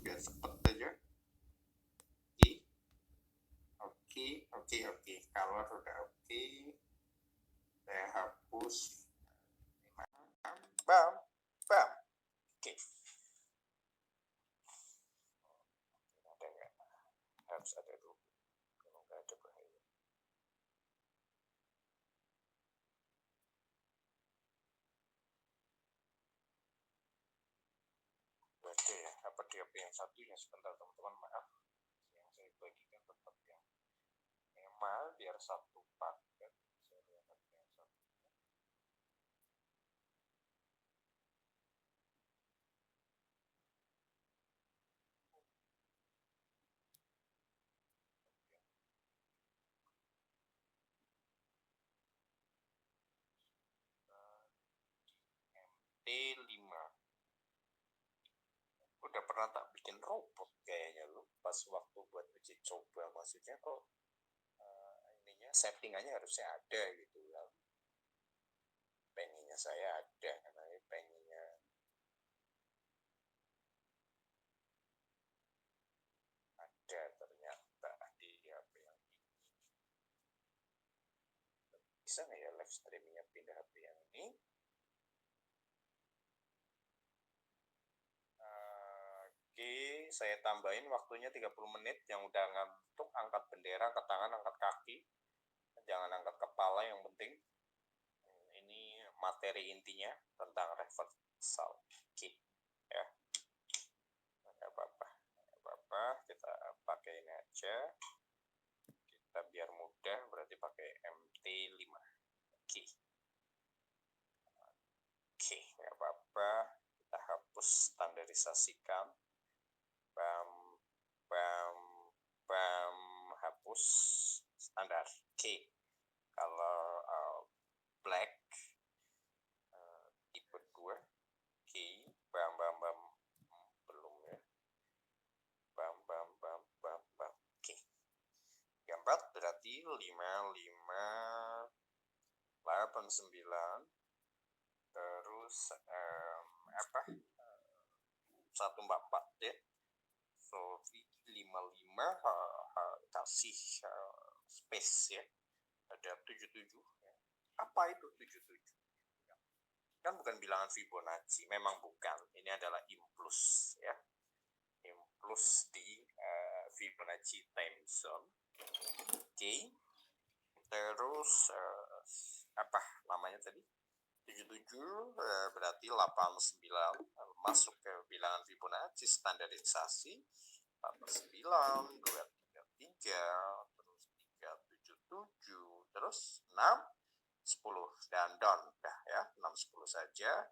biar cepet aja. Oke. Kalau sudah oke, saya hapus. Bam. Oke. Ada nggak? Harus ada dulu. Kalau nggak ada bahaya. Oke ya, apa di HP yang satu ya, sebentar teman-teman, maaf. Yang saya bagikan tetap yang memang biar satu paket. Saya lihat HP yang satu. T5. Udah pernah tak bikin robot kayaknya lu pas waktu buat uji coba, maksudnya kok ininya settingannya harusnya ada gitu ya. Pengennya saya ada, karena pengennya ada ternyata di HP yang ini. Bisa nggak ya live streamingnya pindah HP yang ini? Oke, saya tambahin waktunya 30 menit. Yang udah ngantuk angkat bendera, angkat tangan, angkat kaki, jangan angkat kepala yang penting. Ini materi intinya tentang reversal. Oke ya, nggak apa-apa, kita pakai ini aja. Kita biar mudah berarti pakai MT5. Oke, nggak apa-apa, kita hapus standarisasikan. Bam, hapus standar. Oke, kalau black tipe 2. Oke, belum ya. Oke, 34 berarti 5589. Terus 144 ya. So 55 kasih space ya. Ada 77. Apa itu 77? Kan bukan bilangan Fibonacci, memang bukan. Ini adalah impuls ya. Impuls di Fibonacci time zone. Oke. Terus apa namanya tadi? 77 berarti 89 masuk ke bilangan Fibonacci standarisasi 89 233 terus 377 terus 6 10 dan down dah ya, 6 10 saja.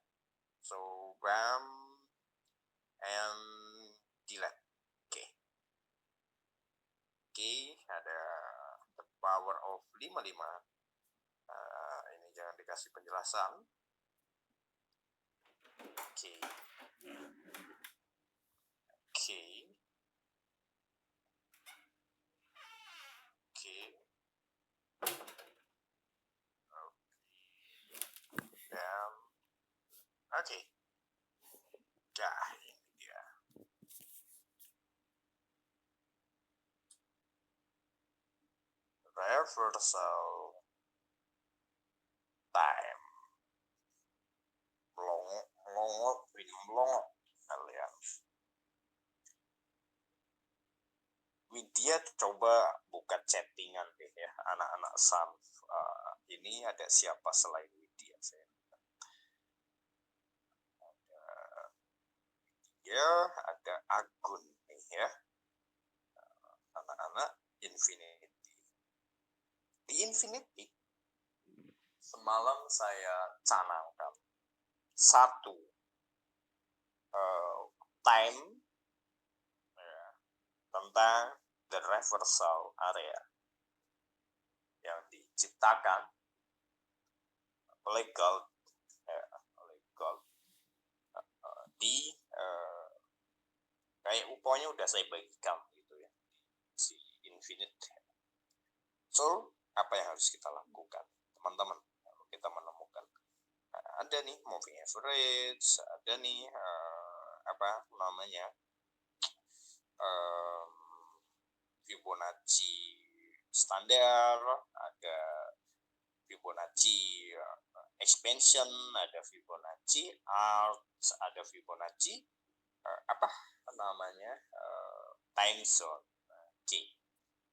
So bam and delete. Oke, ada the power of 55. Ini jangan dikasih penjelasan. Oke. Dan oke. Dah, ini dia. Reversal time. Melongo kalian. Widya coba buka chattingan deh ya, anak-anak Sun. Ini ada siapa selain Widya? Saya ada Agun nih ya. Anak-anak Infinity. Di Infinity semalam saya canangkan satu time ya, tentang the reversal area yang diciptakan oleh Gold di kayak UPO-nya udah saya bagikan gitu ya, si Infinite. So apa yang harus kita lakukan teman-teman kalau kita menemukan ada nih moving average, ada nih apa namanya Fibonacci standar, ada Fibonacci expansion, ada Fibonacci arc, ada Fibonacci apa namanya time zone. Oke,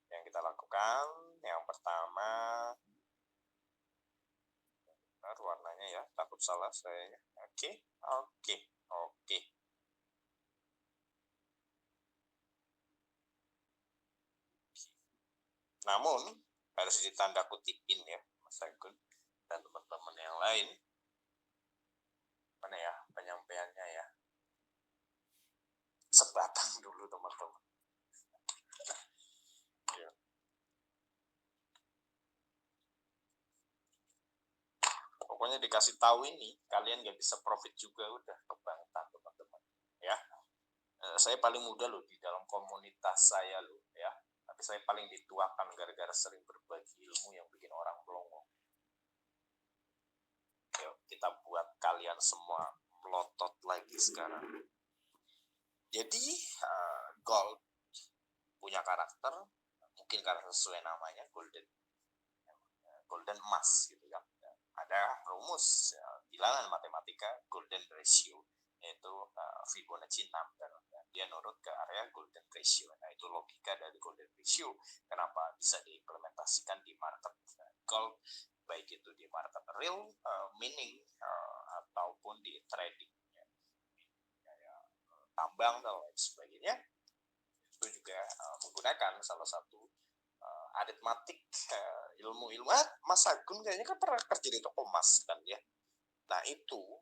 yang kita lakukan yang pertama, benar warnanya ya, takut salah saya. Oke. Namun harus ditanda kutipin ya, Mas Agun dan teman-teman yang lain. Mana ya penyampaiannya ya? Sebatang dulu teman-teman. Ya. Pokoknya dikasih tahu ini, kalian nggak bisa profit juga udah kebangetan teman-teman. Ya, saya paling muda loh di dalam komunitas saya loh ya. Tapi saya paling dituakan gara-gara sering berbagi ilmu yang bikin orang melongo. Yuk, kita buat kalian semua melotot lagi sekarang. Jadi gold punya karakter, mungkin karena sesuai namanya golden emas gitu ya. Ada rumus bilangan matematika golden ratio, yaitu Fibonacci number. Dia nurut ke area golden ratio. Nah, itu logika dari golden ratio. Kenapa bisa diimplementasikan di market gold, baik itu di market real, mining, ataupun di trading, kayak tambang dan lain sebagainya. Itu juga menggunakan salah satu aritmatik, ilmu-ilmu. Mas Agun kayaknya kan pernah kerja di toko emas kan ya. Nah itu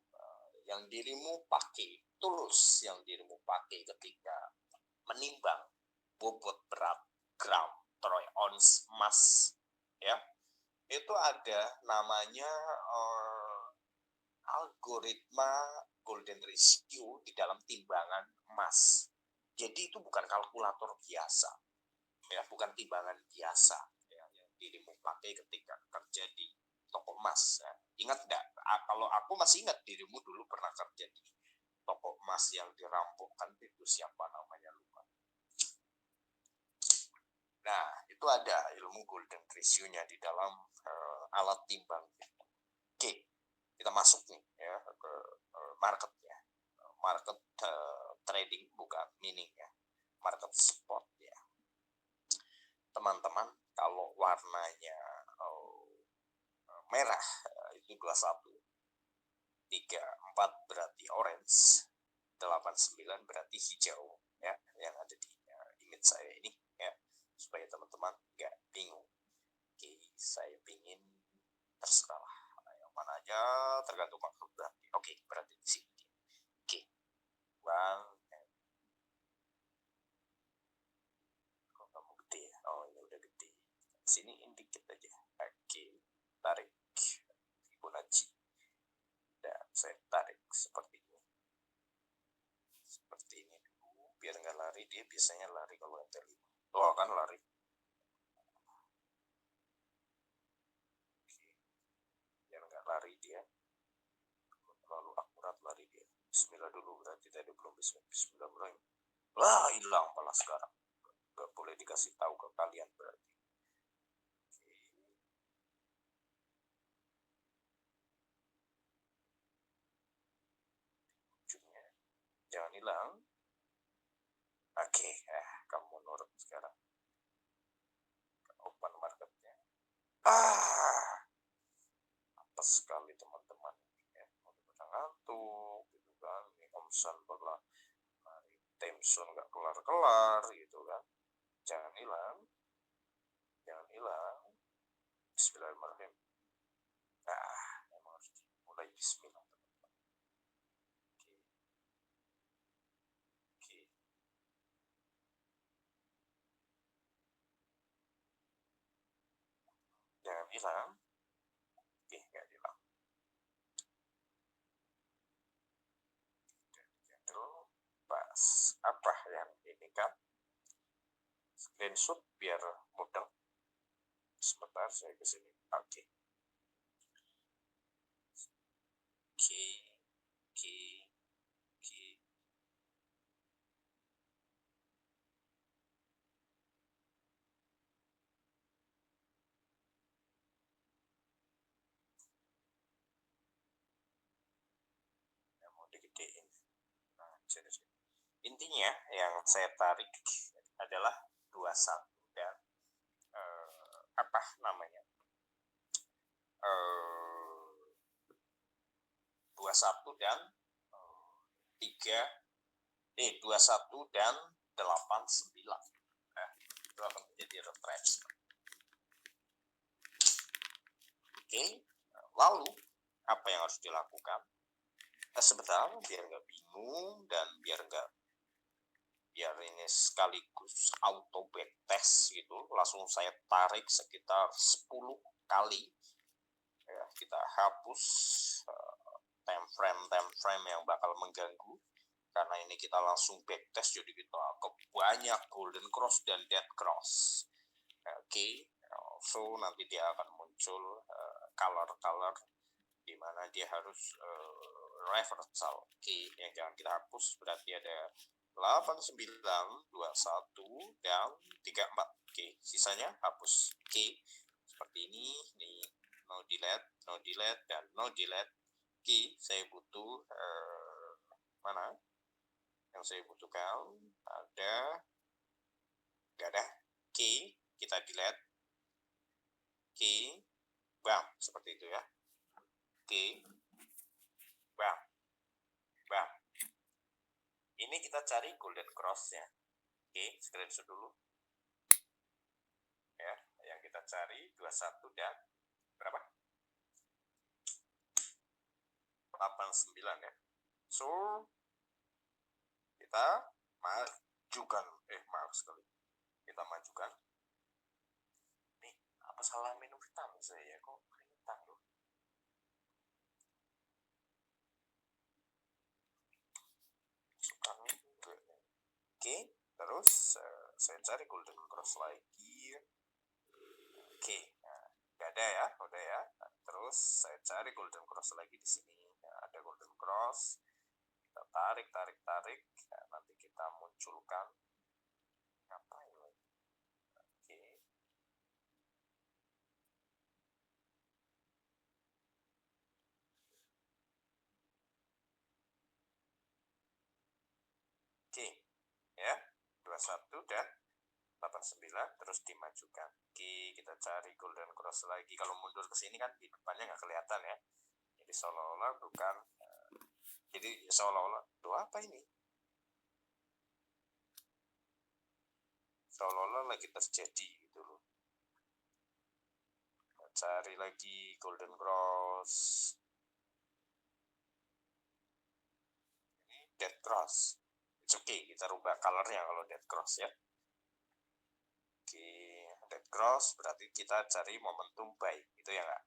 yang dirimu pakai, tools yang dirimu pakai ketika menimbang bobot berat gram troy ounce emas ya, itu ada namanya algoritma golden ratio di dalam timbangan emas. Jadi itu bukan kalkulator biasa ya, bukan timbangan biasa ya, yang dirimu pakai ketika kerja di toko emas ya. Ingat enggak? Kalau aku masih ingat dirimu dulu pernah kerja di toko emas yang dirampokkan itu, siapa namanya lupa. Nah, itu ada ilmu golden ratio-nya di dalam alat timbang. Oke, kita masuk nih ya ke marketnya. Market trading bukan mining ya, market spot ya. Teman-teman, kalau warnanya merah itu 21, 34 berarti orange, 89 berarti hijau ya, yang ada di image saya ini ya, supaya teman-teman nggak bingung. Oke, saya pingin terserah yang mana aja, tergantung maksud berarti. Oke, berarti di sini. Oke, bang, kok kamu gede ya? Oh, ini udah gede. Sini indicate aja. Oke, tarik Fibonacci. Dan saya tarik seperti ini. Seperti ini dulu, biar nggak lari. Dia biasanya lari kalau MT5. Oh, kan lari. Oke, biar nggak lari dia. Terlalu akurat lari dia. Bismillah dulu, berarti tadi belum bismillah. Wah, hilang malah sekarang. Nggak boleh dikasih tahu ke kalian berarti. Ujungnya jangan hilang. Oke, kamu nurut sekarang. Open marketnya. Apa sekali teman-teman ya, udah ngantuk gitu kan, ini omsan bakal Timson nggak kelar-kelar gitu kan. Jangan hilang Bismillahirrahmanirrahim. Emang harus mulai bismillah teman-teman. Oke. Jangan hilang. Oke, nggak hilang. Pas apa yang ini kan, screenshot biar mudah. Sebentar saya kesini. Oke. Intinya yang saya tarik adalah 21 dan apa namanya 21 dan 21 dan 89. Nah, itu akan menjadi referensi. Oke, lalu apa yang harus dilakukan? Sebentar, biar nggak bingung dan biar ini sekaligus auto backtest gitu, langsung saya tarik sekitar 10 kali. Ya, kita hapus time frame yang bakal mengganggu, karena ini kita langsung backtest, jadi kita ke banyak golden cross dan dead cross. Oke, so nanti dia akan muncul color di mana dia harus reversal. Oke, yang jangan kita hapus, berarti ada 89, 21 dan 34. Oke, sisanya hapus. Oke, seperti ini nih, no delete dan no delete. Oke, saya butuh mana yang saya butuhkan, ada nggak ada. Oke, kita delete. Oke, bam, seperti itu ya. Oke, bam, bam. Ini kita cari golden cross-nya. Oke, screenshot dulu. Ya, yang kita cari 21 dan berapa? 89 ya. So, kita majukan. Maaf sekali. Kita majukan. Nih, apa salah minum vitamin saya? Kok keringetan loh? Oke, terus saya cari golden cross lagi. Oke, nggak ada ya, udah ya. Terus saya cari golden cross lagi di sini. Ada golden cross. Kita tarik. Nanti kita munculkan. Ngapain lagi? Oke. Oke, ya, 21 dan 89 terus dimajukan. Oke, kita cari golden cross lagi. Kalau mundur ke sini kan di depannya nggak kelihatan ya. Jadi seolah-olah bukan. Jadi seolah-olah, apa ini? Seolah-olah lagi terjadi gitu loh. Kita cari lagi golden cross. Ini dead cross. It's okay, kita rubah colornya kalau dead cross ya. Oke, dead cross berarti kita cari momentum buy, itu ya nggak?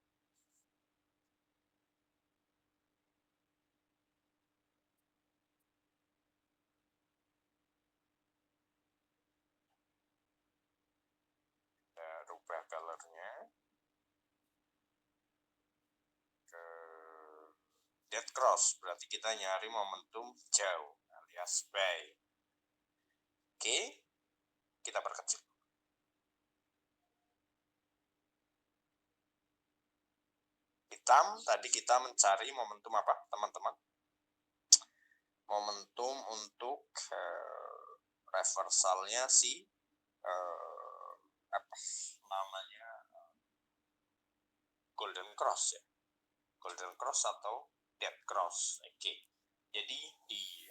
Kita rubah colornya ke dead cross, berarti kita nyari momentum jauh alias buy. Oke, kita perkecil. Hitam, tadi kita mencari momentum apa teman-teman? Momentum untuk reversalnya si apa namanya, golden cross ya, golden cross atau dead cross. Oke, jadi di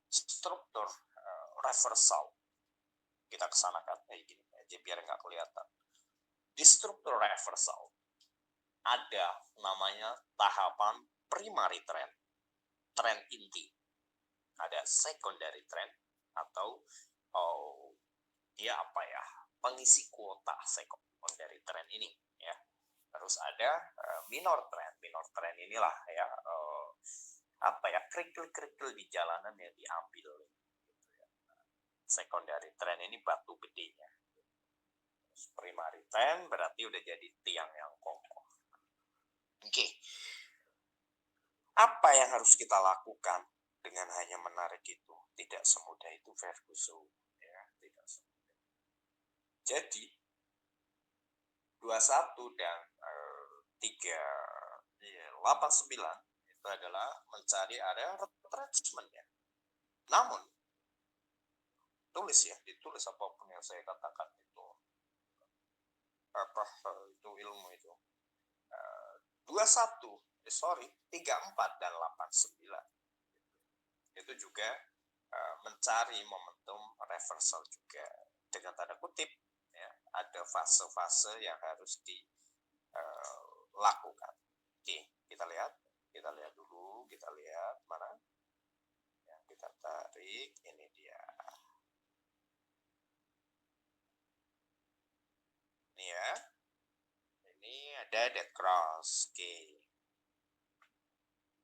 struktur reversal kita kesanakan kayak gini aja biar nggak kelihatan. Di struktur reversal ada namanya tahapan primary trend, trend inti, ada secondary trend atau dia apa ya, pengisi kuota secondary trend ini ya. Terus ada minor trend inilah ya, apa ya, kerikil di jalanan yang diambil gitu ya. Secondary trend ini batu gedenya. Terus primary trend berarti udah jadi tiang yang kokoh. Oke. Apa yang harus kita lakukan dengan hanya menarik itu? Tidak semudah itu, Ferguson ya, tidak semudah. Jadi 21 dan 389 adalah mencari area retrenchment-nya. Namun, ditulis apapun yang saya katakan itu, itu ilmu itu. 34 dan 89 itu juga mencari momentum reversal juga dengan tanda kutip ya, ada fase-fase yang harus dilakukan. Oke, kita lihat dulu, kita lihat mana yang kita tarik, ini dia. Ini ya. Ini ada dead cross. Oke.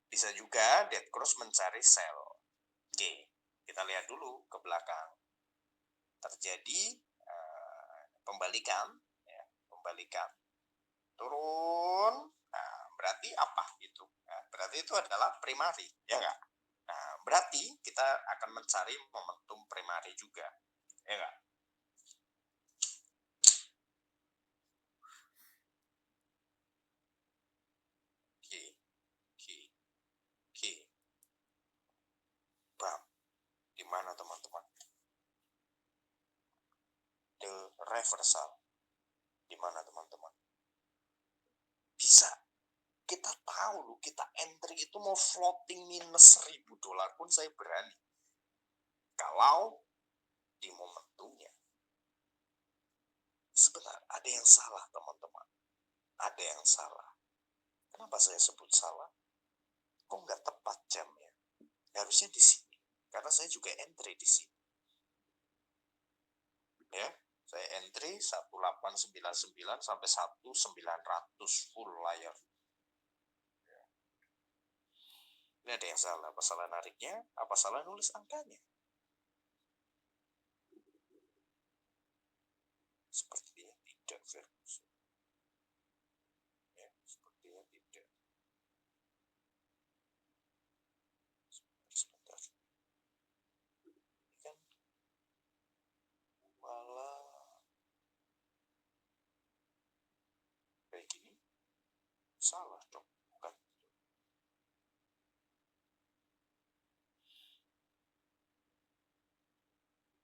Bisa juga dead cross mencari sell. Oke, kita lihat dulu ke belakang. Terjadi pembalikan, ya, pembalikan. Turun. Nah, berarti apa itu? Nah, berarti itu adalah primary, ya nggak? Nah, berarti kita akan mencari momentum primary juga, ya nggak? Oke. Bam. Di mana teman-teman? The reversal. Di mana teman-teman? Bisa. Kita tahu loh, kita entry itu mau floating minus $1.000 pun saya berani. Kalau di momentumnya. Sebentar, ada yang salah teman-teman. Ada yang salah. Kenapa saya sebut salah? Kok nggak tepat jamnya? Harusnya di sini. Karena saya juga entry di sini. Ya, saya entry 1899 sampai 1900 full layar. Ini ada yang salah. Apa salah nariknya? Apa salah nulis angkanya? Sepertinya tidak, Ferguson. Ya, sepertinya tidak. Sebentar. Ini kan malah kayak gini. Salah dong. Bukan.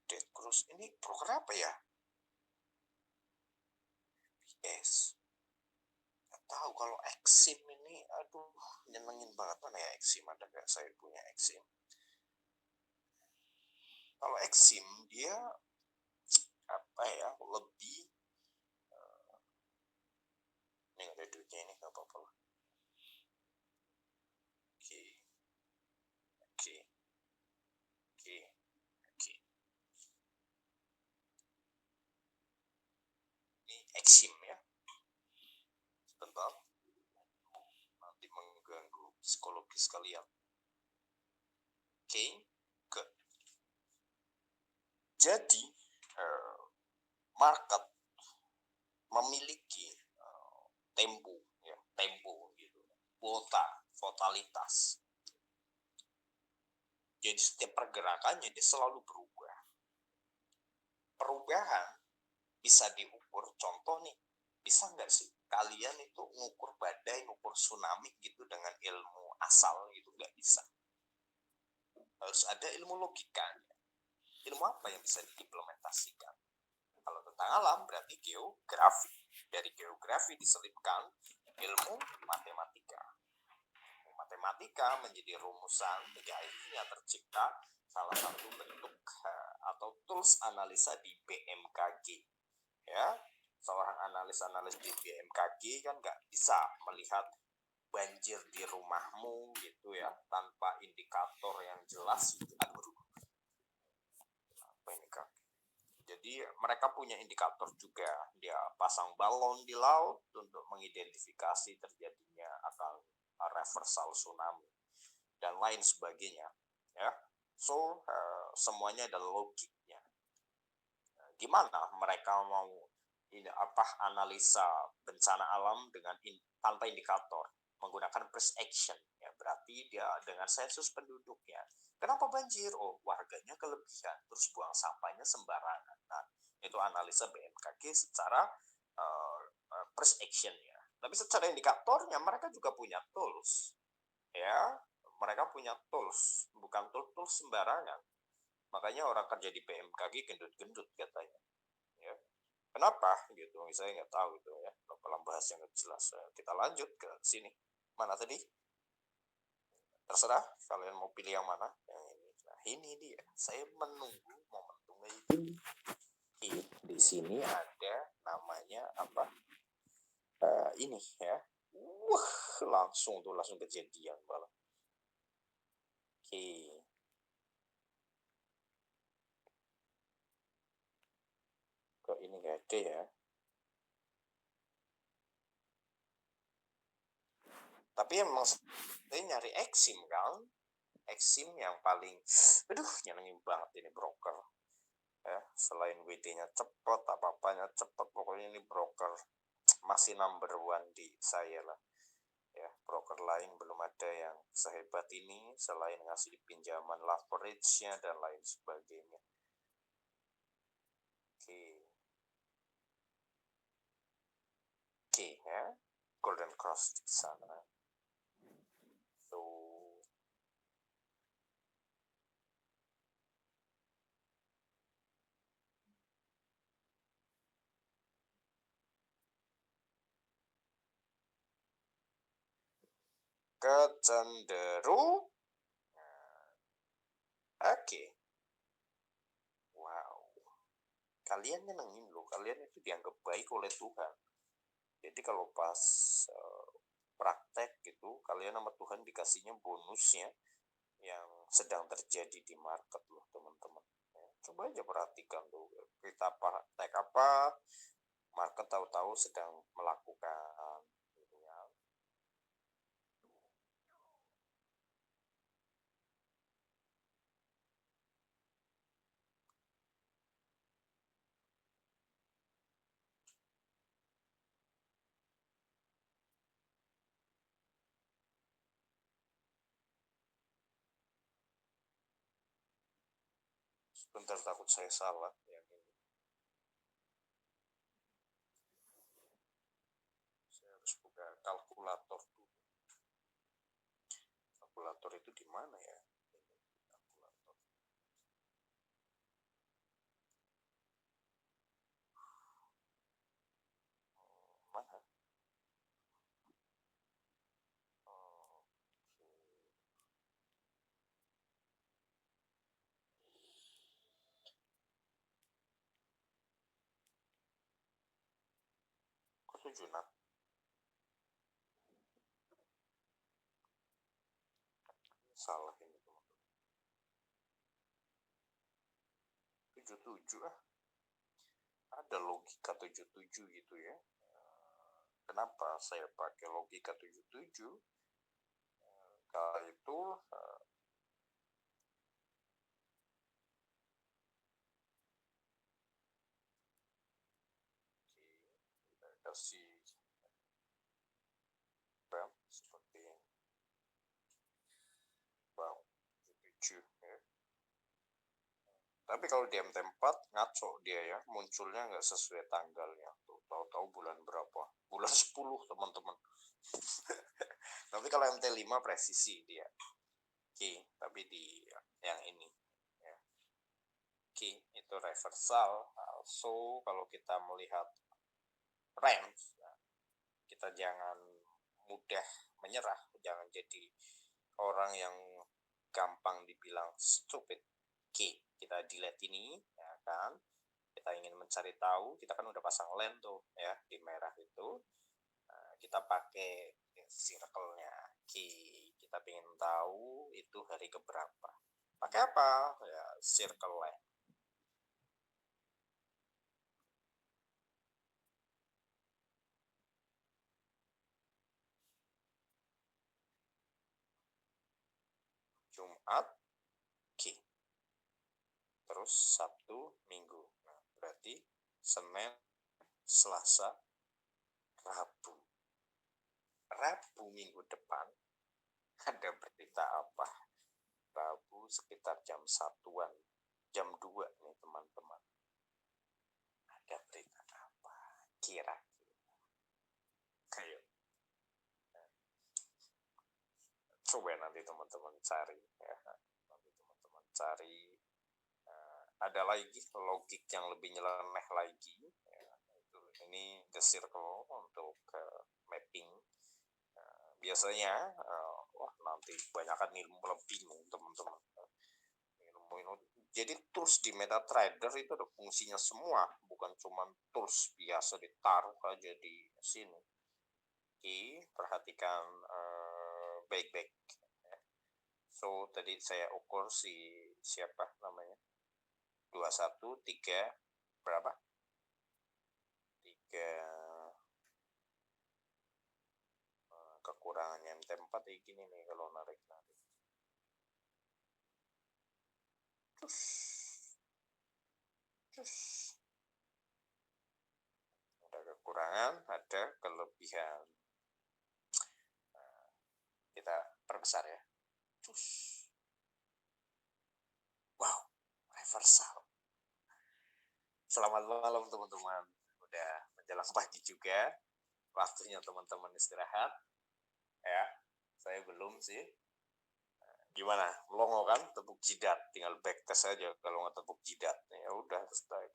Dead cross ini broker apa ya? Yes. Nggak tahu kalau Exim ini, aduh, nyenengin banget. Mana ya Exim? Ada nggak saya punya Exim? Kalau Exim dia apa ya, lebih ini nggak ada duitnya, ini nggak apa-apa lah. Oke. Ini Exim ya. Sebentar. Nanti mengganggu psikologis kalian. Oke. Good. Jadi market memiliki tempo gitu, volatilitas. Jadi setiap pergerakannya dia selalu berubah. Perubahan bisa diukur. Contoh nih, bisa nggak sih kalian itu ngukur badai, ngukur tsunami gitu dengan ilmu asal gitu? Nggak bisa. Harus ada ilmu logikanya. Ilmu apa yang bisa diimplementasikan? Kalau tentang alam berarti geografi. Dari geografi diselipkan ilmu matematika. Matematika menjadi rumusan, hingga akhirnya tercipta salah satu bentuk atau tools analisa di BMKG. Ya, seorang analis di BMKG kan nggak bisa melihat banjir di rumahmu gitu ya tanpa indikator yang jelas. Aduh, apa ini kak? Jadi mereka punya indikator juga. Dia pasang balon di laut untuk mengidentifikasi terjadinya akan reversal tsunami dan lain sebagainya. Ya, so semuanya ada logiknya. Gimana mereka mau analisa bencana alam dengan tanpa indikator, menggunakan first action, ya berarti dia dengan sensus penduduknya. Kenapa banjir? Oh, warganya kelebihan, terus buang sampahnya sembarangan. Nah, itu analisa BMKG secara first action ya. Tapi secara indikatornya mereka juga punya tools. ya, mereka punya tools, bukan tools sembarangan. Makanya orang kerja di BMKG gendut-gendut katanya. Ya. Kenapa gitu? Saya nggak tahu gitu ya. Dalam bahasa yang nggak jelas. Kita lanjut ke sini. Mana tadi? Terserah kalian mau pilih yang mana. Yang ini. Nah, ini dia. Saya menunggu momentumnya itu. Di sini ada namanya apa? Ini ya. Wah, langsung kejadian malah. Oke. Kok ini nggak ada ya? Tapi emang saya nyari Exim kan. Exim yang paling, aduh nyenengin banget ini broker. Ya, selain WD-nya cepet, apa-apanya cepet, pokoknya ini broker masih number one di saya lah. Ya, broker lain belum ada yang sehebat ini selain ngasih pinjaman leverage-nya dan lain sebagainya. Oke ya, Golden Cross di sana. So, kecenderung, oke. Wow, kalian nyenengin loh, kalian itu dianggap baik oleh Tuhan. Jadi kalau pas praktek gitu, kalian sama Tuhan dikasihnya bonusnya yang sedang terjadi di market loh teman-teman. Ya, coba aja perhatikan tuh, kita praktek apa, market tahu-tahu sedang melakukan gitu ya. Sebentar, takut saya salah yang ini. Saya harus buka kalkulator dulu. Kalkulator itu di mana ya? Kalkulator. Mana? Oh, kok 76? Salah ini teman-teman. 77 ah. Ada logika 77 gitu ya. Kenapa saya pakai logika 77? Kala itu kita kasih RAM seperti ini. Wow, 77 ya. Tapi kalau di MT4 ngaco dia ya, munculnya nggak sesuai tanggalnya. Tuh, tahu-tahu bulan berapa? Bulan 10 teman-teman. Tapi kalau MT5 presisi dia. Oke, tapi di yang ini ya. Oke, itu reversal. So, kalau kita melihat range, ya, kita jangan mudah menyerah, jangan jadi orang yang gampang dibilang stupid. Oke, kita delete ini, ya kan? Kita ingin mencari tahu, kita kan udah pasang line tuh ya di merah itu. Nah, kita pakai circle-nya. Oke, kita ingin tahu itu hari keberapa. Pakai apa? Ya, circle line. Jumat, oke. Terus Sabtu, Minggu. Nah, berarti Senin, Selasa, Rabu. Rabu minggu depan ada berita apa? Rabu sekitar jam 1-an, jam 2 nih teman-teman. Ada berita apa? Kira-kira. Kayak coba nanti teman-teman cari ya. Nanti teman-teman cari ada lagi logik yang lebih nyeleneh lagi ya. Ini the circle untuk mapping. Biasanya wah nanti kebanyakan ilmu bingung teman-teman. Ilmu jadi tools di MetaTrader itu ada fungsinya semua, bukan cuma tools biasa ditaruh aja di sini. Oke, perhatikan baik-baik. So tadi saya ukur siapa namanya 21 3 berapa 3 kekurangannya MT4 kayak gini nih kalau narik terus ada kekurangan ada kelebihan, kita perbesar ya. Wow, reversal. Selamat malam teman-teman, udah menjelang pagi juga, waktunya teman-teman istirahat ya. Saya belum sih. Gimana, melongo kan, tepuk jidat, tinggal backtest aja kalau nggak tepuk jidat ya udah.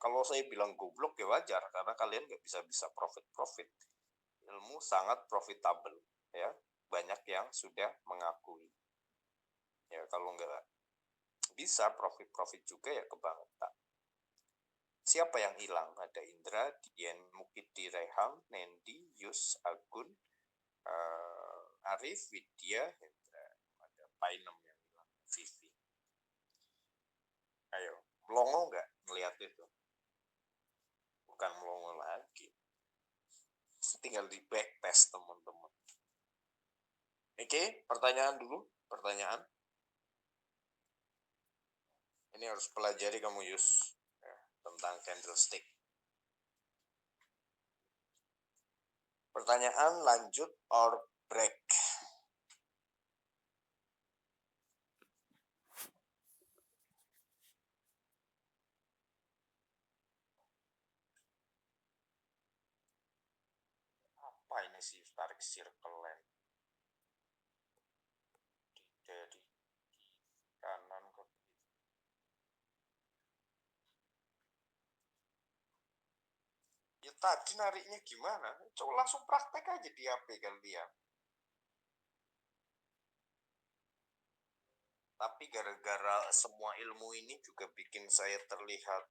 Kalau saya bilang goblok ya wajar, karena kalian nggak bisa profit. Ilmu sangat profitable ya, banyak yang sudah mengakui ya. Kalau nggak bisa profit juga ya kebangetan. Siapa yang hilang? Ada Indra, Dian, Mukidi, Reham, Nendi, Yus, Agun, Arif, Widya, Hendra. Ada Painem yang hilang, Vivi. Ayo, melongo nggak ngeliat itu? Bukan melongo lagi, tinggal di backtest teman-teman. Oke, pertanyaan dulu. Pertanyaan. Ini harus pelajari kamu Yus ya, tentang candlestick. Pertanyaan lanjut or break. Apa ini sih tarik circle line? Dari kanan ke kiri. Ya tadi nariknya gimana? Coba langsung praktek aja di HP kalian. Tapi gara-gara semua ilmu ini juga bikin saya terlihat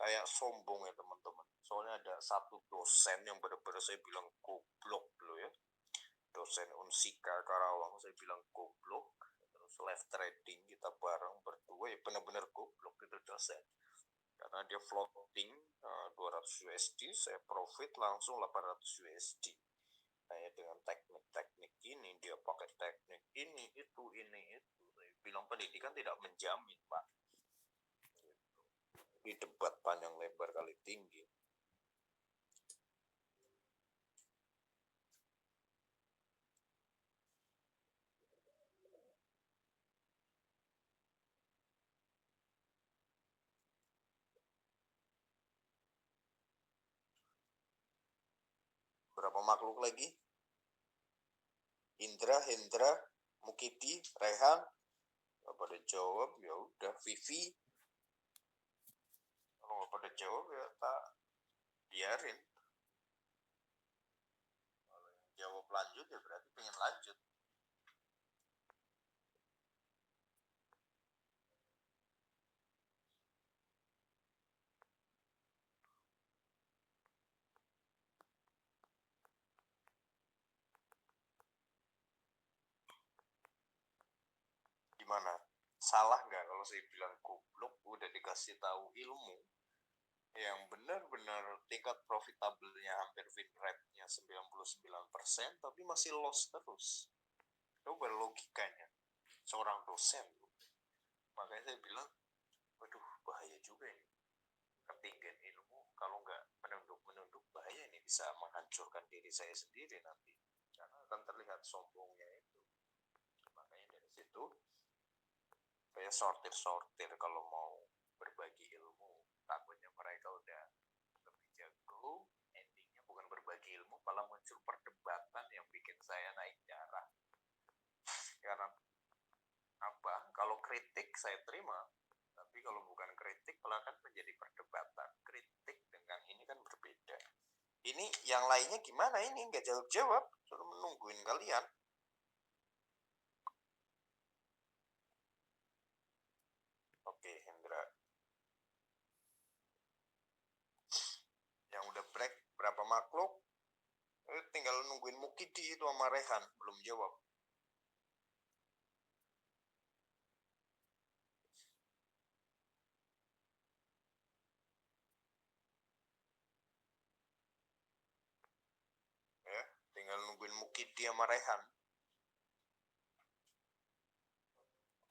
kayak sombong ya teman-teman. Soalnya ada satu dosen yang benar-benar saya bilang goblok dulu ya. Dosen Unsika Karawang, saya bilang goblok. Terus live trading kita bareng berdua ya benar-benar goblok itu dosen. Karena dia floating 200 USD, saya profit langsung 800 USD. Kayak dengan teknik-teknik ini, dia pakai teknik ini, itu. Saya bilang pendidikan tidak menjamin, Pak. Di debat panjang lebar kali tinggi. Berapa makhluk lagi? Indra, Hendra, Mukidi, Rehan. Gak pada jawab, ya udah. Vivi. Kalau gak pada jawab ya tak biarin. Kalau yang jawab lanjut ya berarti pengen lanjut. Gimana? Salah nggak kalau saya bilang goblok udah dikasih tahu ilmu yang benar-benar tingkat profitable-nya hampir win rate-nya 99% tapi masih loss terus. Coba logikanya seorang dosen. Makanya saya bilang, waduh bahaya juga ini. Ketinggian ilmu kalau nggak menunduk bahaya, ini bisa menghancurkan diri saya sendiri nanti. Karena akan terlihat sombongnya itu. Makanya dari situ saya sortir kalau mau berbagi ilmu. Takutnya mereka udah lebih jago, endingnya bukan berbagi ilmu, malah muncul perdebatan yang bikin saya naik darah. kritik saya terima, tapi kalau bukan kritik malah kan menjadi perdebatan. Kritik dengan ini kan berbeda. Ini yang lainnya gimana ini? Nggak jawab-jawab, suruh menungguin kalian. Oke, Hendra. Yang udah break berapa makhluk? Tinggal nungguin Mukidi itu sama Rehan, belum jawab. Ya, tinggal nungguin Mukidi sama Rehan.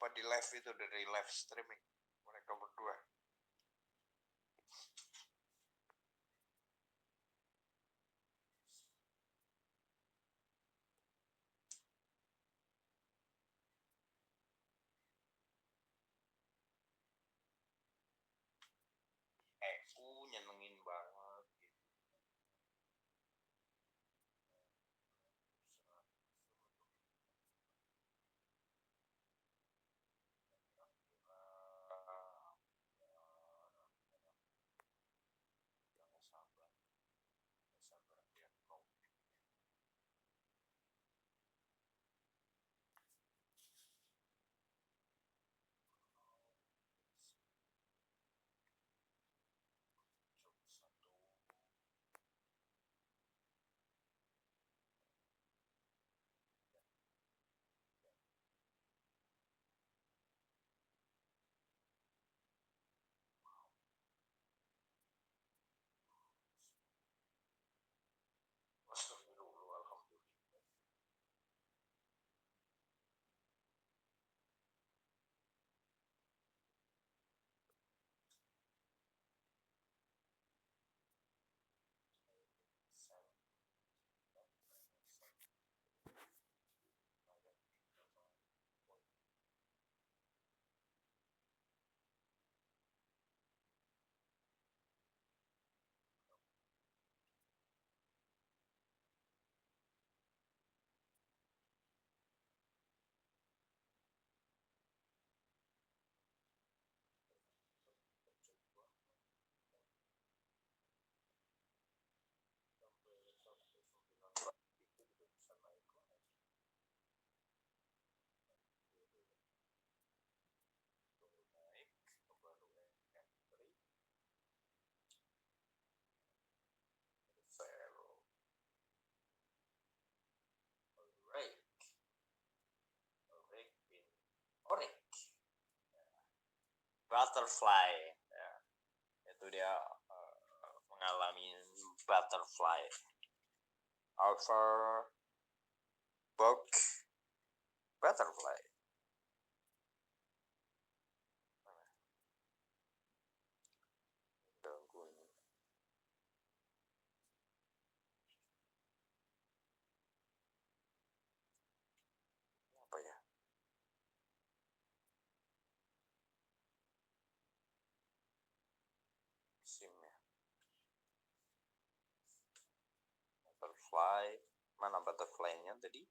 Apa di live itu, dari live streaming mereka berdua. Nyenengin banget. Butterfly, ya. Itu dia mengalami butterfly, over bug, butterfly. Apa ya? SIM ya. Butterfly, mana butterfly-nya tadi?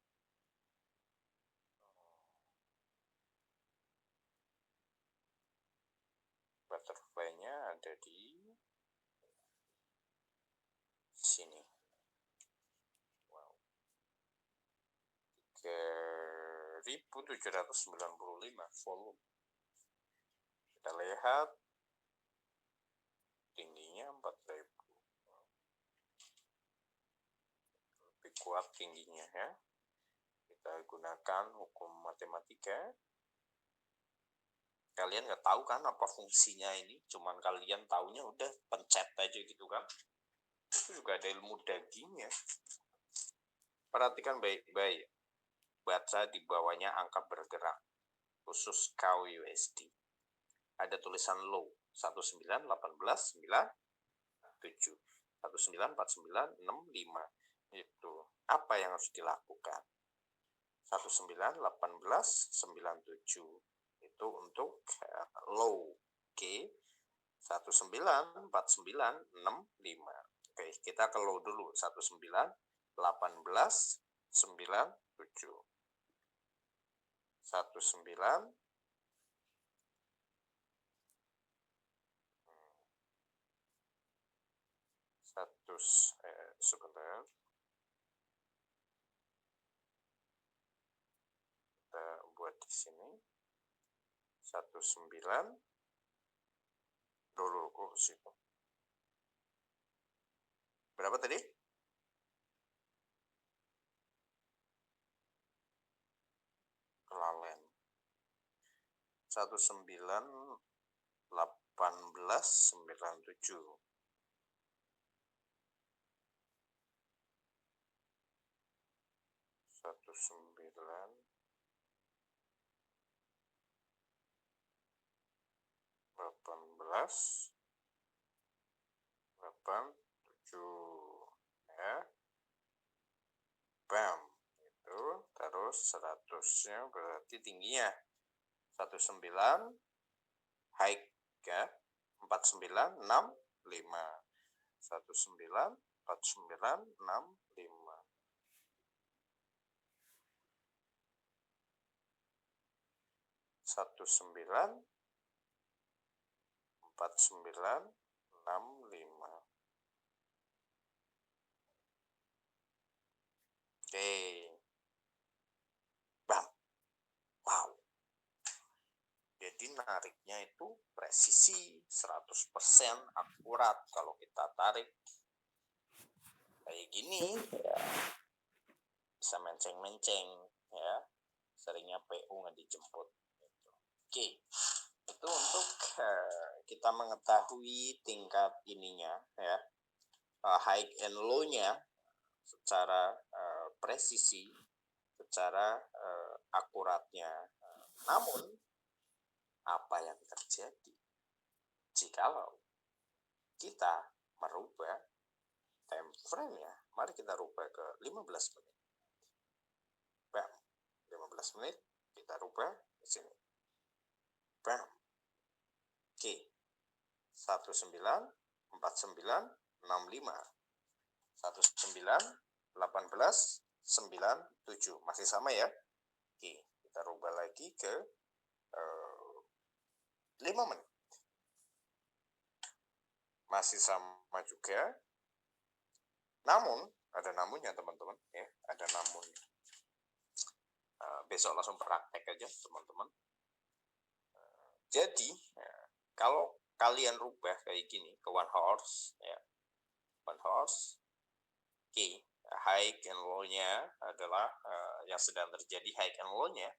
Butterfly-nya ada di sini. Wow. 3.795 volume. Kita lihat tingginya 4.000. Lebih kuat tingginya ya. Kita gunakan hukum matematika. Kalian nggak tahu kan apa fungsinya ini, cuman kalian taunya udah pencet aja gitu kan. Itu juga ada ilmu dagingnya. Perhatikan baik-baik. Baca di bawahnya angka bergerak, khusus KUSD. Ada tulisan low 191897 194965. Itu apa yang harus dilakukan? 191897 itu untuk low K 194965. Oke, kita ke low dulu 191897. 19 Sebentar. Kita buat di sini 19 dulu kok situ. Berapa tadi? Kelalen. 191897. 191887 ya. Bam. Itu terus 100-nya berarti tingginya 19 high ya. 4965. 194965. 194965. Oke. Bam. Wow. Jadi nariknya itu presisi 100% akurat kalau kita tarik. Kayak gini ya. Bisa menceng-menceng ya. Seringnya PU nggak dijemput gitu. Oke. Itu untuk kita mengetahui tingkat ininya ya. High and low-nya secara presisi, secara akuratnya. Namun apa yang terjadi jikalau kita merubah time frame-nya? Mari kita rubah ke 15 menit. Bam, 15 menit kita rubah di sini. Bam. Oke. 194965. 191897 masih sama ya. Oke, kita rubah lagi ke 5 menit. Masih sama juga. Namun, ada namunnya teman-teman ya, ada namunnya. Besok langsung praktek aja teman-teman. Jadi, kalau kalian rubah kayak gini ke 1 horse ya. 1 horse. Oke, high and low-nya adalah yang sedang terjadi high and low-nya.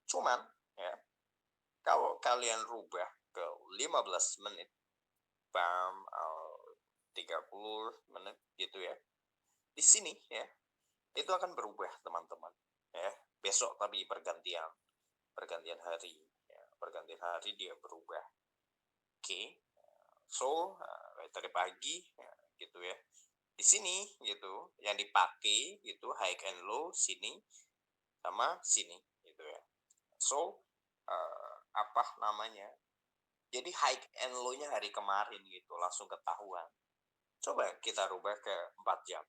Cuman ya, kalau kalian rubah ke 15 menit, bam, 30 menit gitu ya. Di sini ya, itu akan berubah teman-teman. Ya, besok tapi pergantian hari. Ya, pergantian hari dia berubah. Oke. So, dari pagi ya, gitu ya. Di sini gitu, yang dipakai gitu high and low sini sama sini gitu ya. So, apa namanya? Jadi high and low-nya hari kemarin gitu langsung ketahuan. Coba kita rubah ke 4 jam.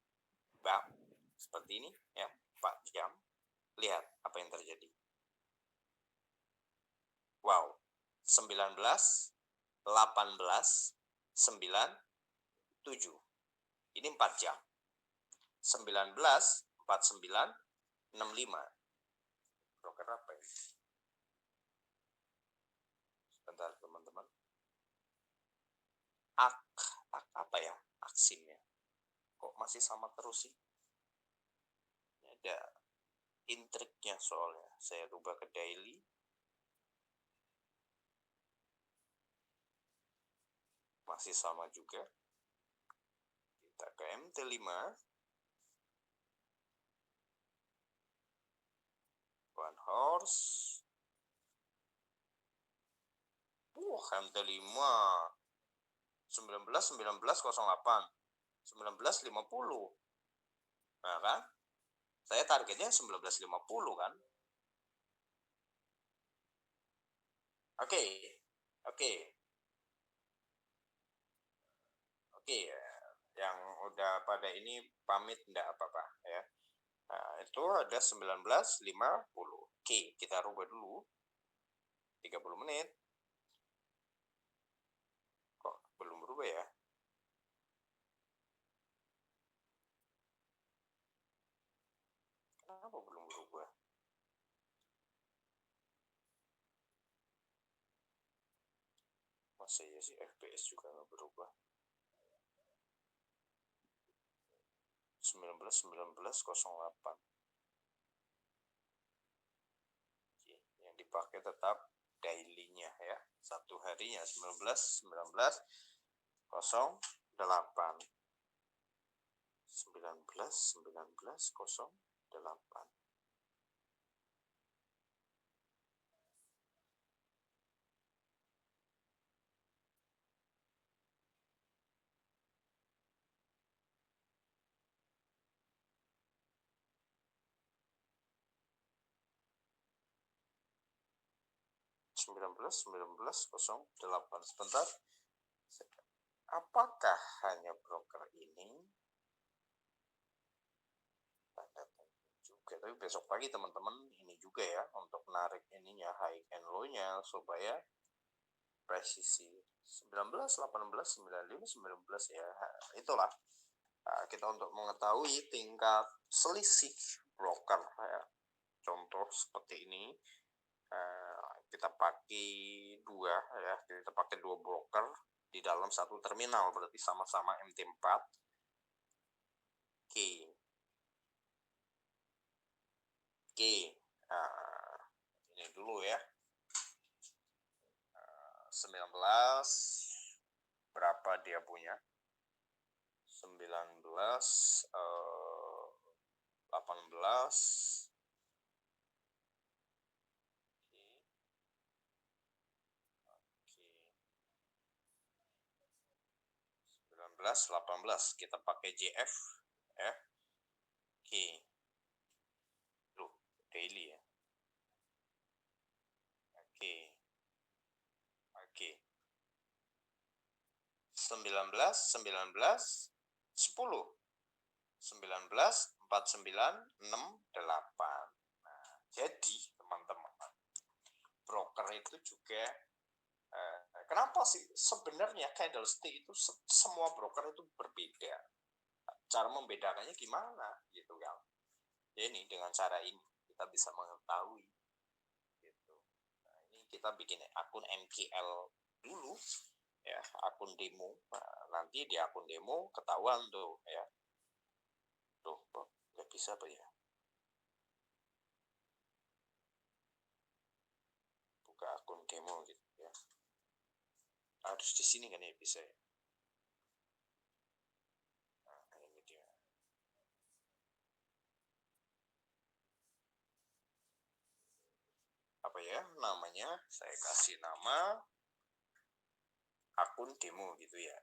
Bam, seperti ini ya, 4 jam. Lihat apa yang terjadi. Wow. 19 18 9 7. Ini 4 jam. 19 49 65. Broker apa ini? Sebentar teman-teman. Apa ya aksimnya? Kok masih sama terus sih? Ini ada intriknya soalnya. Saya rubah ke daily. Masih sama juga. Kita ke MT5. 1 horse. MT5 19 1908 1950. Nah kan? Saya targetnya 1950 kan? Oke. Yang udah pada ini pamit enggak apa-apa ya. Nah, itu ada 1950. Oke, kita rubah dulu. 30 menit. Kok belum berubah ya? Masa ya sih FPS juga nggak berubah. 19.19.08. Yang dipakai tetap daily-nya ya. Satu harinya 19.19.08. 19.19.08. 19.19.08. Sebentar. Apakah hanya broker ini? Tanda tanya juga. Tapi besok pagi teman-teman ini juga ya untuk menarik ininya high and low-nya supaya presisi 19, 18, 95, 19 ya. Itulah kita untuk mengetahui tingkat selisih broker ya. Contoh seperti ini. Kita pakai dua ya, kita pakai dua broker di dalam satu terminal, berarti sama-sama MT4. Oke, ini dulu ya. 19 berapa dia punya? 19 18 18 kita pakai JF ya. Oke. Loh, daily ya. Oke. 19 19 10 19 49 68. Nah, jadi teman-teman, broker itu juga kenapa sih sebenarnya candlestick itu semua broker itu berbeda. Cara membedakannya gimana gitu kan? Ya ini dengan cara ini kita bisa mengetahui gitu. Nah, ini kita bikin akun MKL dulu ya, akun demo. Nah, nanti di akun demo ketahuan tuh ya. Tuh, nggak bisa apa ya? Buka akun demo gitu ya. Harus di sini kan ya bisa ya. Nah, ini dia. Apa ya namanya? Saya kasih nama akun demo gitu ya.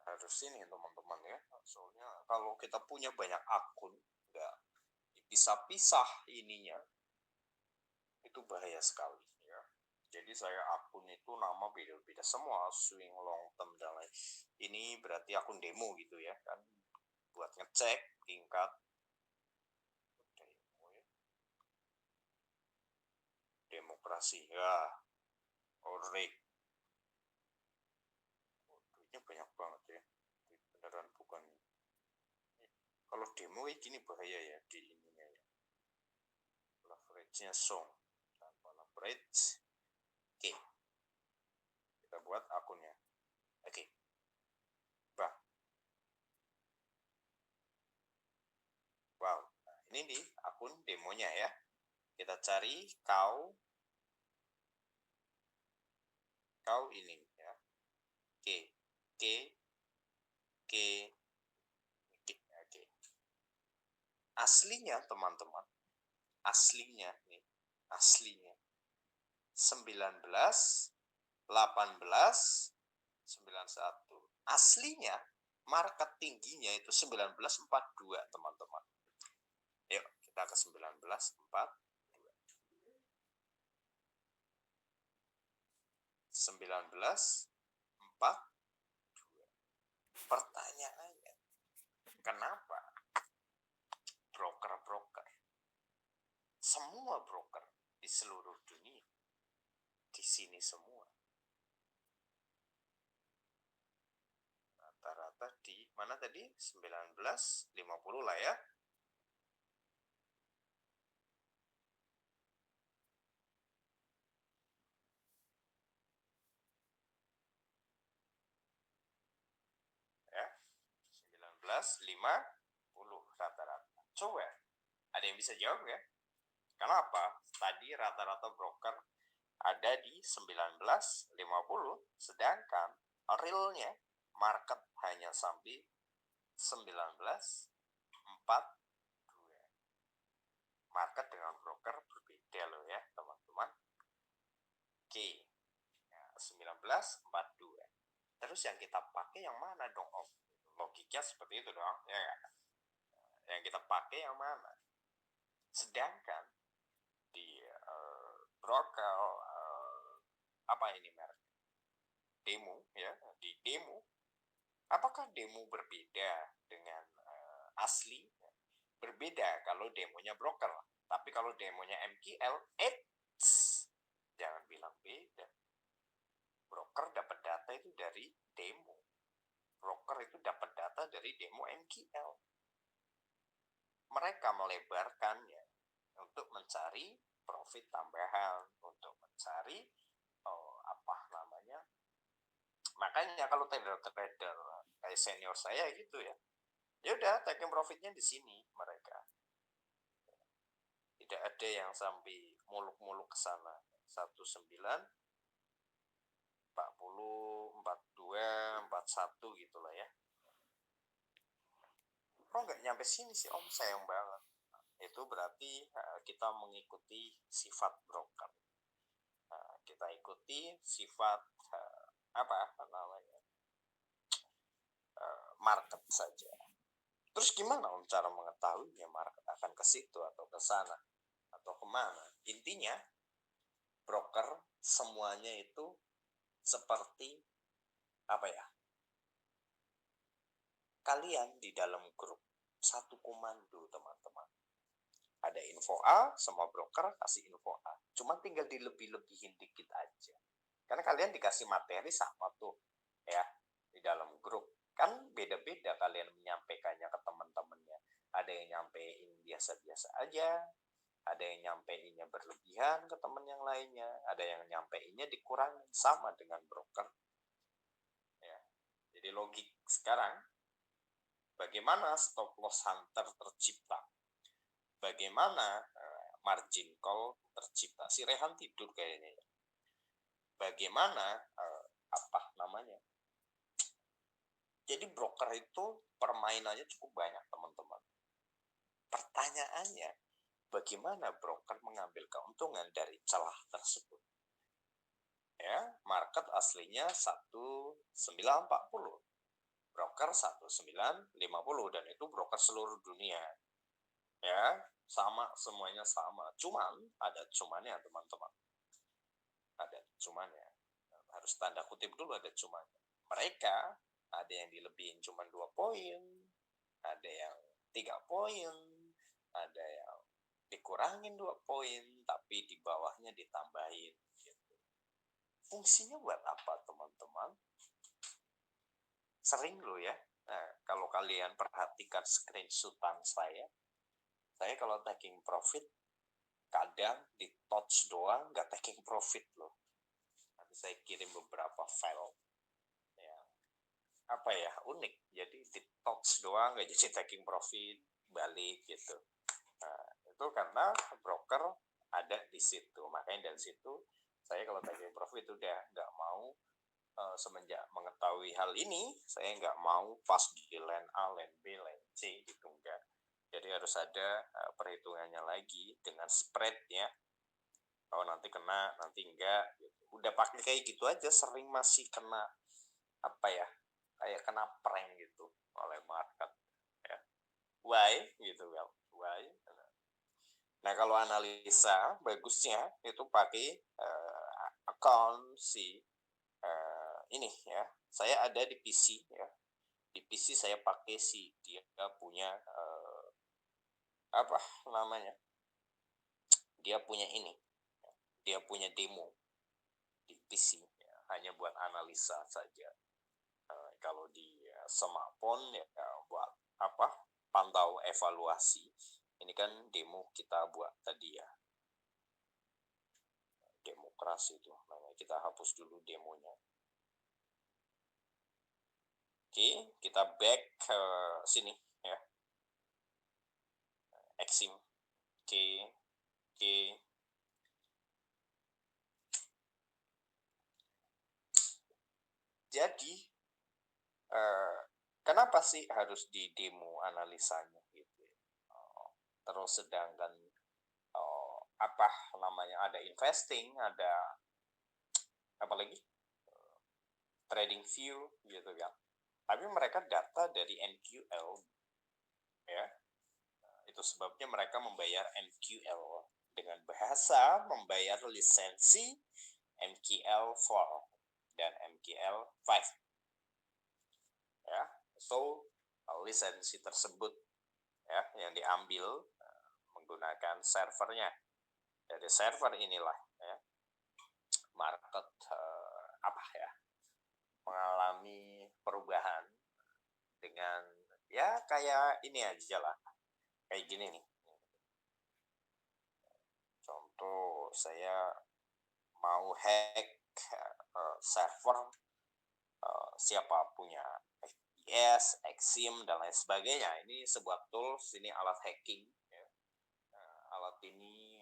Harus ini teman-teman ya. Soalnya kalau kita punya banyak akun, nggak pisah-pisah ininya, itu bahaya sekali ya. Jadi saya akun itu nama beda-beda semua, swing, long term dan lain. Ini berarti akun demo gitu ya kan, buat ngecek tingkat demokrasi ya. Orek duitnya banyak banget ya, beneran bukan. Kalau demo gini bahaya ya di ininya ya. Leverage-nya song tanpa leverage. Oke, kita buat akunnya. Oke, bah, wow. Nah, ini di akun demonya ya. Kita cari kau ini ya. Oke, oke, oke, oke. Aslinya teman-teman, aslinya nih, aslinya 19 18 91. Aslinya market tingginya itu 1942 teman-teman. Yuk kita ke 1942. 1942. Pertanyaannya, kenapa broker-broker, semua broker di seluruh dunia di sini semua rata-rata di mana tadi 1950 lah ya. 19.50 rata-rata. Coba, ada yang bisa jawab ya? Kenapa? Tadi rata-rata broker ada di 19.50, sedangkan realnya market hanya sampai 19.42. Market dengan broker berbeda loh ya teman-teman. Oke, 19.42. Terus yang kita pakai yang mana dong Om? Logiknya seperti itu dong, ya kan? Yang kita pakai yang mana? Sedangkan di broker apa ini merek? Demo ya, di demo. Apakah demo berbeda dengan asli? Berbeda kalau demonya broker. Tapi kalau demonya MQL, jangan bilang beda. Broker dapat data itu dari demo. Broker itu dapat data dari demo MQL. Mereka melebarkannya untuk mencari profit tambahan, untuk mencari makanya kalau trader kayak senior saya gitu ya, ya udah taking profitnya di sini mereka. Tidak ada yang sampai muluk-muluk ke sana. 19 40 42 41 gitulah ya. Kok nggak nyampe sini sih Om, sayang banget. Itu berarti kita mengikuti sifat broker. Kita ikuti sifat market saja. Terus gimana Om cara mengetahuinya market akan ke situ atau ke sana atau kemana? Intinya broker semuanya itu seperti kalian di dalam grup satu komando teman-teman. Ada info A, semua broker kasih info A. Cuma tinggal dilebih-lebihin dikit aja. Karena kalian dikasih materi sama tuh ya di dalam grup. Kan beda-beda kalian menyampaikannya ke teman-temannya. Ada yang nyampein biasa-biasa aja, ada yang nyampeinnya berlebihan ke teman yang lainnya, ada yang nyampeinnya dikurangin sama dengan broker. Ya. Jadi logik sekarang, bagaimana stop loss hunter tercipta? Bagaimana margin call tercipta? Si Rehan tidur kayaknya ya. Bagaimana jadi broker itu permainannya cukup banyak teman-teman. Pertanyaannya, bagaimana broker mengambil keuntungan dari celah tersebut? Ya, market aslinya 1940. Broker 1950 dan itu broker seluruh dunia. Ya, sama, semuanya sama. Cuman ada cumannya teman-teman. Ada cumannya. Harus tanda kutip dulu ada cumannya. Mereka ada yang dilebihin cuma 2 poin, ada yang 3 poin, ada yang dikurangin 2 poin, tapi di bawahnya ditambahin. Gitu. Fungsinya buat apa teman-teman? Sering loh ya. Nah, kalau kalian perhatikan screenshotan saya kalau taking profit kadang di touch doang nggak taking profit loh. Nanti saya kirim beberapa file unik. Jadi di touch doang nggak jadi taking profit, balik gitu. Nah, itu karena broker ada di situ. Makanya dari situ saya kalau taking profit udah nggak mau. Semenjak mengetahui hal ini, saya nggak mau pas di line A, line B, line C gitu, enggak. Jadi harus ada perhitungannya lagi dengan spreadnya. Kalau nanti kena, nanti enggak. Gitu. Udah pakai kayak gitu aja, sering masih kena kayak kena prank gitu oleh market. Ya. Why gitu well. Why? Nah kalau analisa bagusnya itu pakai account si ini ya. Saya ada di PC ya. Di PC saya pakai si dia punya dia punya ini. Dia punya demo di PC ya. Hanya buat analisa saja. Kalau di smartphone ya buat pantau evaluasi. Ini kan demo kita buat tadi ya. Demokrasi itu. Nah, kita hapus dulu demonya. Oke, kita back ke sini ya. Exim. Oke. Jadi kenapa sih harus di demo analisanya gitu? Terus sedangkan apa namanya, ada investing, ada apa lagi, trading view gitu kan. Tapi mereka data dari NQL ya. Itu sebabnya mereka membayar NQL dengan bahasa membayar lisensi MQL4 dan MQL5 ya. So lisensi tersebut ya yang diambil menggunakan servernya. Dari server inilah ya, market apa ya, mengalami perubahan dengan ya kayak ini aja lah, kayak gini nih. Contoh, saya mau hack server siapa punya FPS, Exim dan lain sebagainya. Ini sebuah tools, ini alat hacking ya. Alat ini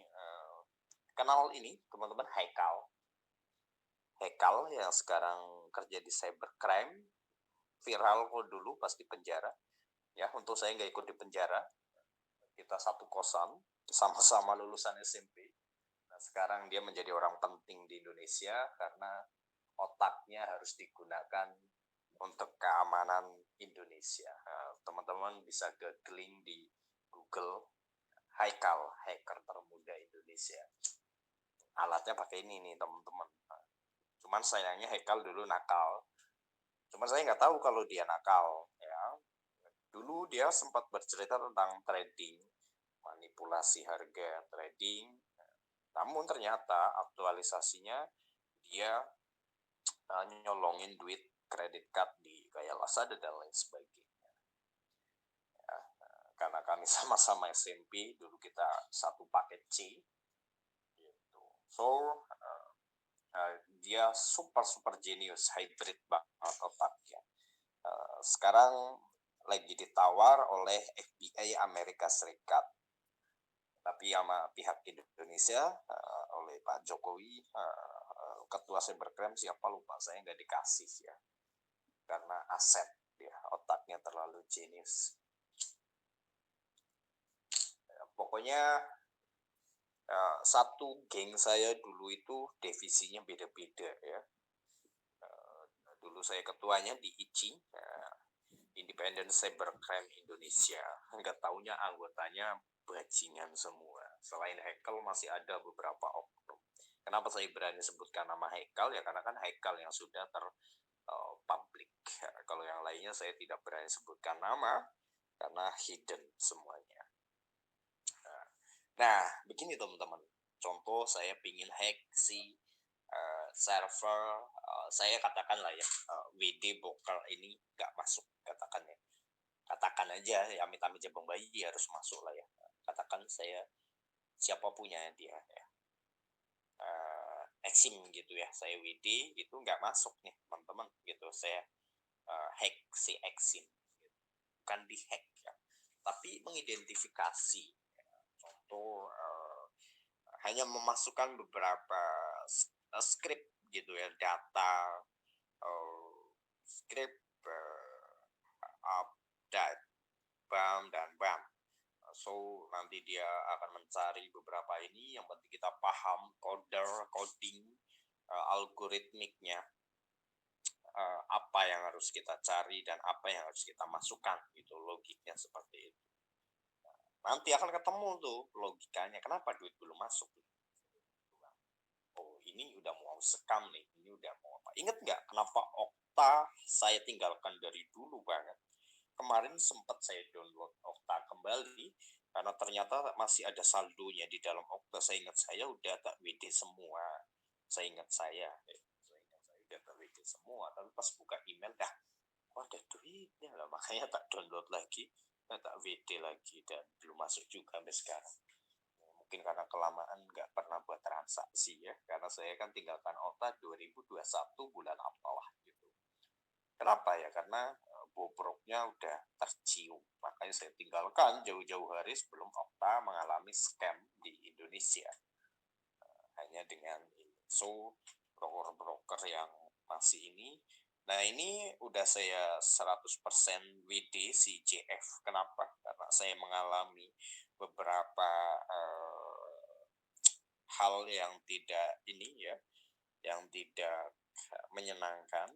kenal ini teman-teman, Haikal yang sekarang kerja di cybercrime, viral kok dulu pas di penjara ya. Untuk saya nggak ikut di penjara, kita satu kosan, sama-sama lulusan SMP. Nah, sekarang dia menjadi orang penting di Indonesia karena otaknya harus digunakan untuk keamanan Indonesia. Nah, teman-teman bisa googling di Google, Haikal, hacker termuda Indonesia. Alatnya pakai ini nih teman-teman. Cuman sayangnya Haikal dulu nakal. Cuman saya nggak tahu kalau dia nakal ya. Dulu dia sempat bercerita tentang trading, manipulasi harga trading. Namun ternyata aktualisasinya dia nyolongin duit kredit card di kayak Lazada dan lain sebagainya. Ya, karena kami sama-sama SMP, dulu kita satu paket C. Gitu. So dia super genius, hybrid banget otaknya. Sekarang lagi ditawar oleh FBI Amerika Serikat, tapi sama pihak Indonesia oleh Pak Jokowi, ketua cybercrime siapa lupa saya, nggak dikasih ya, karena aset dia, otaknya terlalu jenius. Pokoknya satu geng saya dulu itu divisinya beda-beda ya. Dulu saya ketuanya di ICI, Independent Cybercrime Indonesia. Nggak taunya anggotanya bajingan semua. Selain Haikal masih ada beberapa oknum. Kenapa saya berani sebutkan nama Haikal? Ya karena kan Haikal yang sudah terpublik. Kalau yang lainnya saya tidak berani sebutkan nama karena hidden semuanya. Nah, begini teman-teman. Contoh saya pingin hack si server, saya katakan lah ya, WD Boker ini nggak masuk, katakan ya. Katakan aja, amit-amit jabang bayi harus masuk lah ya. Katakan saya, siapa punya dia ya. Exim gitu ya, saya WD itu nggak masuk nih teman-teman gitu. Saya hack si Exim, gitu. Bukan di hack ya, tapi mengidentifikasi. Contoh hanya memasukkan beberapa script gitu ya, data script update bam dan bam. So nanti dia akan mencari beberapa ini, yang penting kita paham coding, algoritmiknya, apa yang harus kita cari dan apa yang harus kita masukkan, gitu logiknya seperti itu. Nanti akan ketemu tuh logikanya, kenapa duit belum masuk. Oh ini udah mau sekam nih, ini udah mau apa. Ingat nggak kenapa Okta saya tinggalkan dari dulu banget. Kemarin sempat saya download Okta kembali karena ternyata masih ada saldonya di dalam Okta. Saya ingat saya udah tak WD semua. Saya ingat saya udah tak WD semua. Tapi pas buka email dah, wah ada duitnya lah. Makanya tak download lagi, tak WD lagi, dan belum masuk juga sampai sekarang. Mungkin karena kelamaan nggak pernah buat transaksi ya, karena saya kan tinggalkan Okta 2021 bulan apalah gitu. Kenapa ya? Karena bobroknya udah tercium. Makanya saya tinggalkan jauh-jauh hari sebelum Okta mengalami scam di Indonesia. Hanya dengan ini. So, broker-broker yang masih ini. Nah, ini udah saya 100% WD si JF. Kenapa? Karena saya mengalami beberapa hal yang tidak ini ya, yang tidak menyenangkan.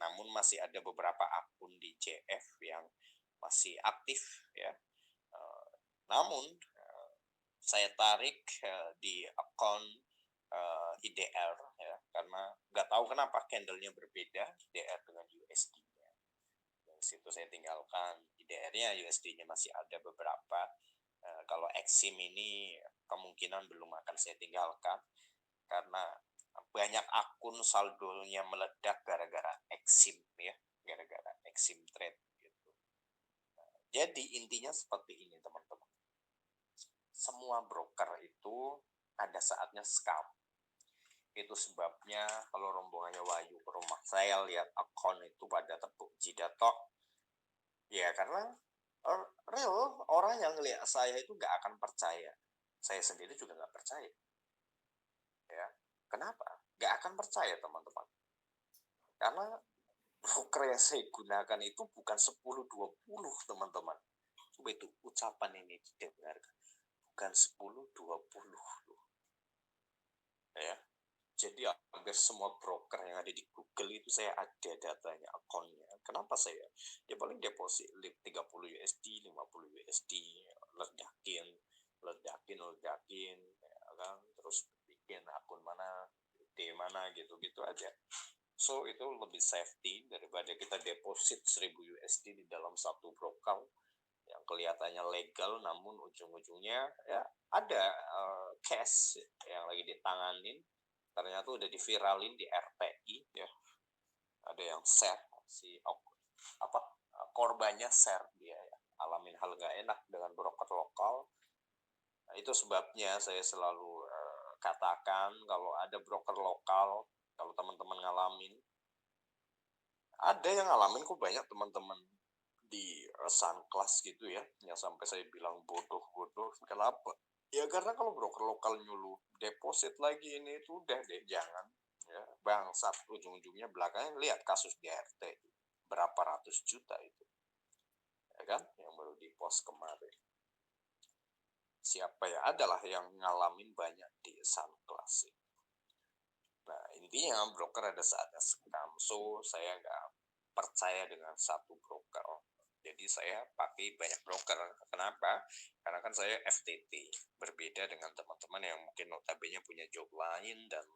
Namun masih ada beberapa akun di JF yang masih aktif ya. Namun saya tarik di akun IDR ya, karena nggak tahu kenapa candlenya berbeda IDR dengan USD-nya. Dari situ saya tinggalkan IDR-nya, USD-nya masih ada beberapa. Kalau Exim ini kemungkinan belum akan saya tinggalkan karena banyak akun saldonya meledak gara-gara Exim ya, gara-gara Exim trade gitu. Jadi intinya seperti ini teman-teman. Semua broker itu ada saatnya scam. Itu sebabnya kalau rombongannya Wahyu ke rumah saya lihat akun itu pada tepuk jidatok. Ya karena real orang yang ngelihat saya itu nggak akan percaya. Saya sendiri juga nggak percaya. Ya, kenapa? Nggak akan percaya teman-teman. Karena broker yang saya gunakan itu bukan 10-20 teman-teman. Coba itu ucapan ini didengarkan. Bukan 10-20 loh. Ya. Jadi hampir semua broker yang ada di Google itu saya ada datanya, akunnya. Kenapa saya? Ya paling deposit 30 USD, 50 USD, ledakin, ya kan? Terus bikin akun mana, di mana gitu-gitu aja. So itu lebih safety daripada kita deposit 1000 USD di dalam satu broker yang kelihatannya legal namun ujung-ujungnya ya ada cash yang lagi ditanganin, ternyata udah diviralin di RTI ya, ada yang share si korbannya share dia ya, alamin hal gak enak dengan broker lokal. Nah, itu sebabnya saya selalu katakan kalau ada broker lokal, kalau teman-teman ngalamin, ada yang ngalamin kok banyak teman-teman di Sunclass gitu ya, yang sampai saya bilang bodoh. Kenapa? Ya karena kalau broker lokal nyuluh deposit lagi ini itu udah deh, jangan ya, bangsat. Ujung-ujungnya belakangnya lihat kasus GRT berapa ratus juta itu ya kan, yang baru di post kemarin. Siapa ya, adalah yang ngalamin banyak di Sunclass. Nah intinya broker ada saatnya scam. So saya nggak percaya dengan satu broker. Jadi saya pakai banyak broker. Kenapa? Karena kan saya FTT. Berbeda dengan teman-teman yang mungkin notabene punya job lain dan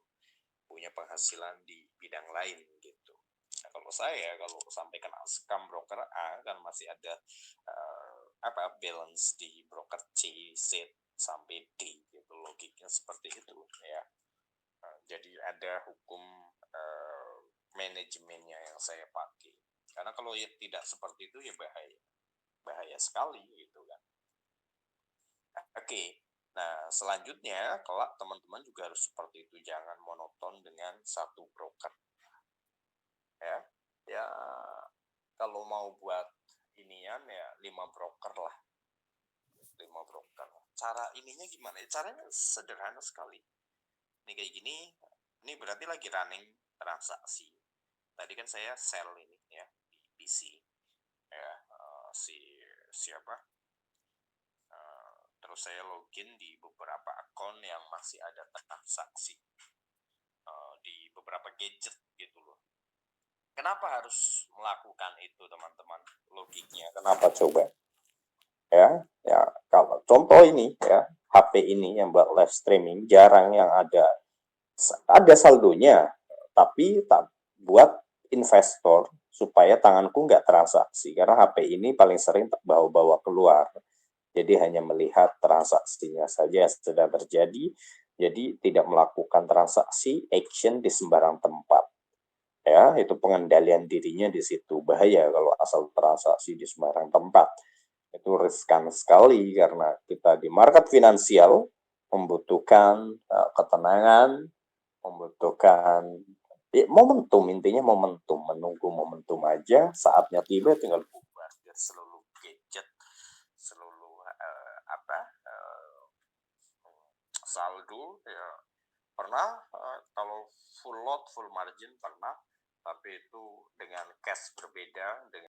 punya penghasilan di bidang lain gitu. Nah, kalau saya, kalau sampai kena scam broker A, kan masih ada balance di broker C, Z, sampai D gitu. Logiknya seperti itu ya. Jadi ada hukum manajemennya yang saya pakai. Karena kalau ya tidak seperti itu ya bahaya sekali gitu kan. Oke. Nah, selanjutnya kelak teman-teman juga harus seperti itu, jangan monoton dengan satu broker. Ya kalau mau buat inian ya 5 broker lah. 5 broker. Cara ininya gimana? Caranya sederhana sekali. Ini kayak gini, ini berarti lagi running transaksi. Tadi kan saya sell ini ya di PC ya, siapa terus saya login di beberapa akun yang masih ada transaksi di beberapa gadget gitu loh. Kenapa harus melakukan itu teman-teman? Logiknya kenapa coba? Ya kalau contoh ini ya, HP ini yang buat live streaming jarang yang ada saldonya, tapi tak buat investor supaya tanganku nggak transaksi, karena HP ini paling sering terbawa-bawa keluar. Jadi hanya melihat transaksinya saja yang sedang terjadi, jadi tidak melakukan transaksi action di sembarang tempat. Ya, itu pengendalian dirinya di situ. Bahaya kalau asal transaksi di sembarang tempat. Itu riskan sekali karena kita di market finansial membutuhkan ketenangan, membutuhkan Momentum, intinya momentum, menunggu momentum aja, saatnya tiba tinggal bubar biar seluruh gadget, seluruh saldo ya pernah, kalau full load, full margin pernah, tapi itu dengan cash berbeda, dengan